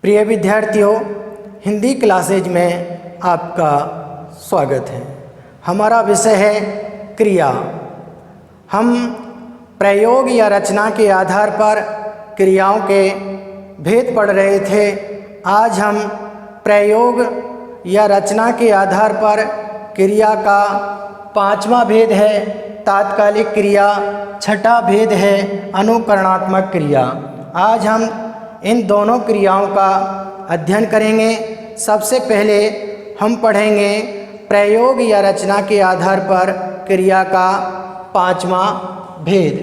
प्रिय विद्यार्थियों, हिंदी क्लासेज में आपका स्वागत है। हमारा विषय है क्रिया। हम प्रयोग या रचना के आधार पर क्रियाओं के भेद पढ़ रहे थे। आज हम प्रयोग या रचना के आधार पर क्रिया का पांचवा भेद है तात्कालिक क्रिया, छठा भेद है अनुकरणात्मक क्रिया। आज हम इन दोनों क्रियाओं का अध्ययन करेंगे। सबसे पहले हम पढ़ेंगे प्रयोग या रचना के आधार पर क्रिया का पांचवा भेद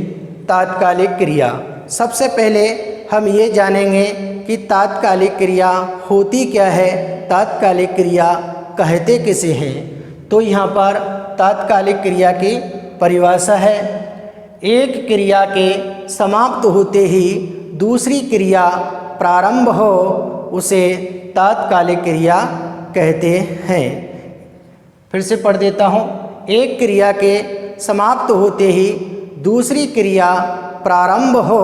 तात्कालिक क्रिया। सबसे पहले हम ये जानेंगे कि तात्कालिक क्रिया होती क्या है, तात्कालिक क्रिया कहते किसे हैं। तो यहाँ पर तात्कालिक क्रिया की परिभाषा है, एक क्रिया के समाप्त होते ही दूसरी क्रिया प्रारंभ हो उसे तात्कालिक क्रिया कहते हैं। फिर से पढ़ देता हूँ, एक क्रिया के समाप्त होते ही दूसरी क्रिया प्रारंभ हो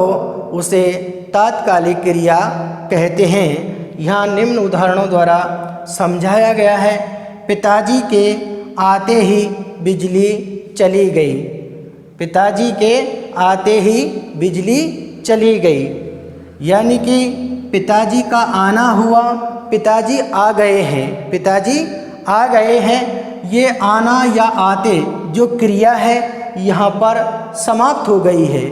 उसे तात्कालिक क्रिया कहते हैं। यहाँ निम्न उदाहरणों द्वारा समझाया गया है। पिताजी के आते ही बिजली चली गई। पिताजी के आते ही बिजली चली गई, यानी कि पिताजी का आना हुआ, पिताजी आ गए हैं, पिताजी आ गए हैं। ये आना या आते जो क्रिया है यहाँ पर समाप्त हो गई है,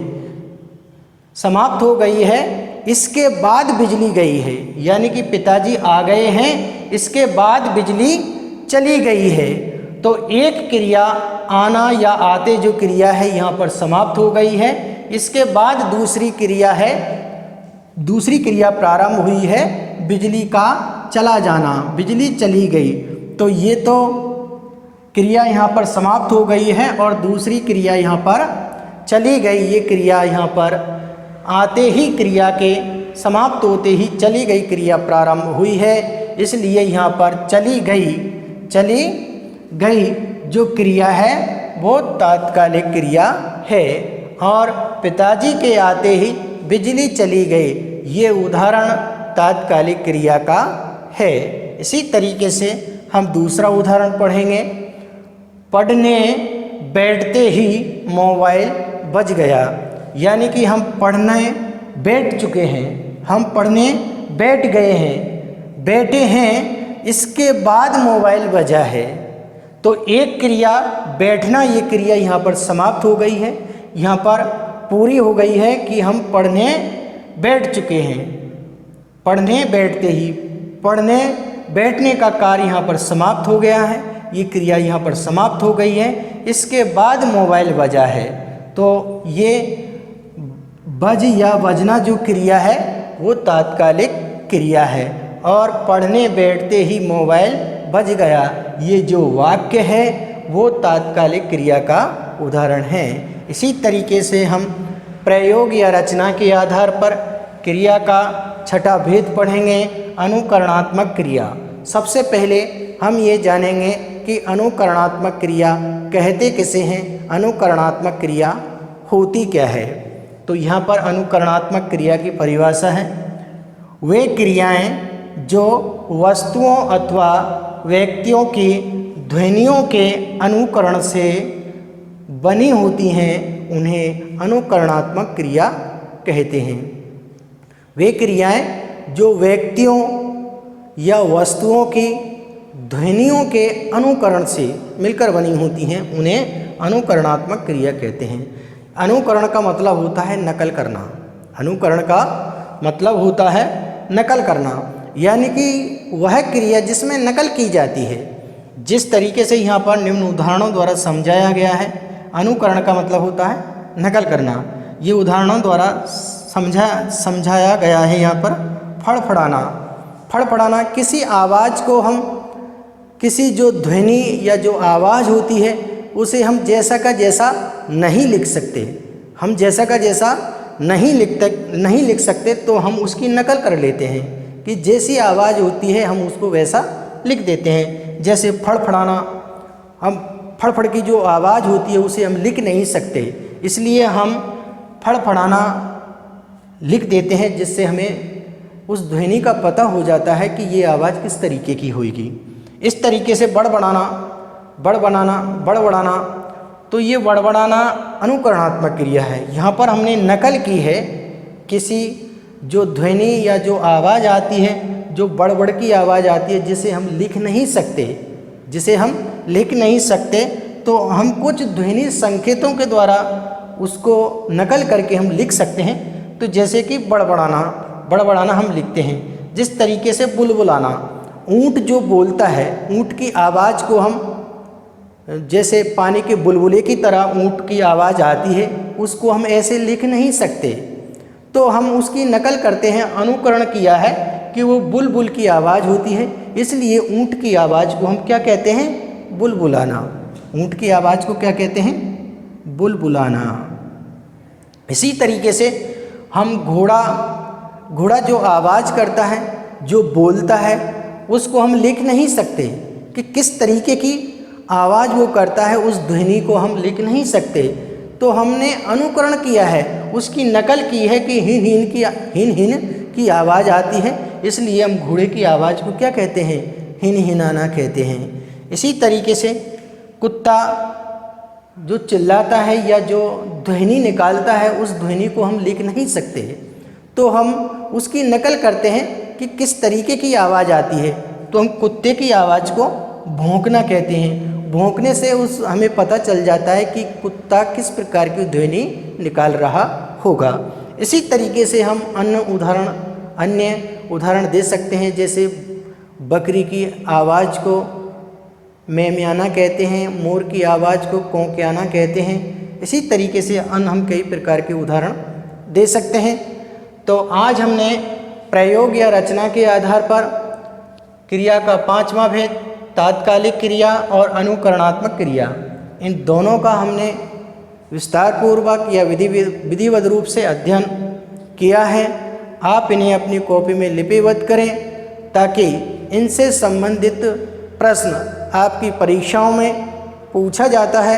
समाप्त हो गई है। इसके बाद बिजली गई है, यानी कि पिताजी आ गए हैं, इसके बाद बिजली चली गई है। तो एक क्रिया आना या आते जो क्रिया है यहाँ पर समाप्त हो गई है। इसके बाद दूसरी क्रिया है, दूसरी क्रिया प्रारंभ हुई है बिजली का चला जाना, बिजली चली गई। तो ये तो क्रिया यहाँ पर समाप्त हो गई है और दूसरी क्रिया यहाँ पर चली गई। ये क्रिया यहाँ पर आते ही क्रिया के समाप्त होते ही चली गई क्रिया प्रारंभ हुई है, इसलिए यहाँ पर चली गई जो क्रिया है वो तात्कालिक क्रिया है। और पिताजी के आते ही बिजली चली गई, ये उदाहरण तात्कालिक क्रिया का है। इसी तरीके से हम दूसरा उदाहरण पढ़ेंगे। पढ़ने बैठते ही मोबाइल बज गया, यानी कि हम पढ़ने बैठ चुके हैं, हम पढ़ने बैठ गए हैं, बैठे हैं, इसके बाद मोबाइल बजा है। तो एक क्रिया बैठना, ये क्रिया यहाँ पर समाप्त हो गई है, यहाँ पर पूरी हो गई है कि हम पढ़ने बैठ चुके हैं। पढ़ने बैठते ही, पढ़ने बैठने का कार्य यहाँ पर समाप्त हो गया है, ये क्रिया यहाँ पर समाप्त हो गई है। इसके बाद मोबाइल बजा है, तो ये बज या बजना जो क्रिया है वो तात्कालिक क्रिया है। और पढ़ने बैठते ही मोबाइल बज गया, ये जो वाक्य है वो तात्कालिक क्रिया का उदाहरण है। इसी तरीके से हम प्रयोग या रचना के आधार पर क्रिया का छठा भेद पढ़ेंगे अनुकरणात्मक क्रिया। सबसे पहले हम ये जानेंगे कि अनुकरणात्मक क्रिया कहते किसे हैं, अनुकरणात्मक क्रिया होती क्या है। तो यहाँ पर अनुकरणात्मक क्रिया की परिभाषा है, वे क्रियाएं जो वस्तुओं अथवा व्यक्तियों की ध्वनियों के अनुकरण से बनी होती हैं उन्हें अनुकरणात्मक क्रिया कहते हैं। वे क्रियाएं जो व्यक्तियों या वस्तुओं की ध्वनियों के अनुकरण से मिलकर बनी होती हैं उन्हें अनुकरणात्मक क्रिया कहते हैं। अनुकरण का मतलब होता है नकल करना, अनुकरण का मतलब होता है नकल करना, यानी कि वह क्रिया जिसमें नकल की जाती है। जिस तरीके से यहाँ पर निम्न उदाहरणों द्वारा समझाया गया है, अनुकरण का मतलब होता है नकल करना। ये उदाहरणों द्वारा समझाया गया है। यहाँ पर फड़फड़ाना, फड़फड़ाना किसी आवाज़ को हम, किसी जो ध्वनि या जो आवाज़ होती है उसे हम जैसा का जैसा नहीं लिख सकते, हम जैसा का जैसा नहीं लिख सकते, तो हम उसकी नकल कर लेते हैं कि जैसी आवाज़ होती है हम उसको वैसा लिख देते हैं। जैसे फड़फड़ाना, हम फड़फड़ की जो आवाज़ होती है उसे हम लिख नहीं सकते, इसलिए हम फड़फड़ाना लिख देते हैं, जिससे हमें उस ध्वनि का पता हो जाता है कि ये आवाज़ किस तरीके की होगी। इस तरीके से बड़बड़ाना, बड़बड़ाना, तो ये बड़बड़ाना अनुकरणात्मक क्रिया है। यहाँ पर हमने नकल की है किसी जो ध्वनि या जो आवाज़ आती है, जो बड़बड़ की आवाज़ आती है, जिसे हम लिख नहीं सकते, तो हम कुछ ध्वनि संकेतों के द्वारा उसको नकल करके हम लिख सकते हैं। तो जैसे कि बड़बड़ाना हम लिखते हैं। जिस तरीके से बुलबुलाना, ऊँट जो बोलता है, ऊँट की आवाज़ को हम जैसे पानी के बुलबुले की तरह ऊँट की आवाज़ आती है, उसको हम ऐसे लिख नहीं सकते, तो हम उसकी नकल करते हैं। अनुकरण किया है कि वो बुलबुल की आवाज़ होती है, इसलिए ऊँट की आवाज़ को हम क्या कहते हैं? बुलबुलाना। ऊँट की आवाज़ को क्या कहते हैं? बुलबुलाना। इसी तरीके से हम घोड़ा जो आवाज़ करता है, जो बोलता है, उसको हम लिख नहीं सकते कि किस तरीके की आवाज़ वो करता है, उस ध्वनि को हम लिख नहीं सकते। तो हमने अनुकरण किया है, उसकी नकल की है कि हिन हिन की आवाज़ आती है, इसलिए हम घोड़े की आवाज़ को क्या कहते हैं? हिन हिनाना कहते हैं। इसी तरीके से कुत्ता जो चिल्लाता है या जो ध्वनि निकालता है, उस ध्वनि को हम लिख नहीं सकते, तो हम उसकी नकल करते हैं कि किस तरीके की आवाज़ आती है। तो हम कुत्ते की आवाज़ को भौंकना कहते हैं। भौंकने से हमें पता चल जाता है कि कुत्ता किस प्रकार की ध्वनि निकाल रहा होगा। इसी तरीके से हम अन्य उदाहरण दे सकते हैं, जैसे बकरी की आवाज़ को मैम्याना कहते हैं, मोर की आवाज़ को कौंक्याना कहते हैं। इसी तरीके से अन्य हम कई प्रकार के उदाहरण दे सकते हैं। तो आज हमने प्रयोग या रचना के आधार पर क्रिया का 5वां भेद, तात्कालिक क्रिया और अनुकरणात्मक क्रिया, इन दोनों का हमने विस्तार पूर्वक या विधिवत रूप से अध्ययन किया है। आप इन्हें अपनी कॉपी में लिपिबद्ध करें, ताकि इनसे संबंधित प्रश्न आपकी परीक्षाओं में पूछा जाता है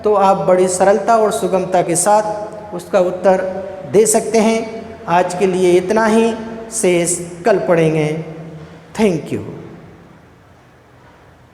तो आप बड़ी सरलता और सुगमता के साथ उसका उत्तर दे सकते हैं। आज के लिए इतना ही, शेष कल पढ़ेंगे। Thank you.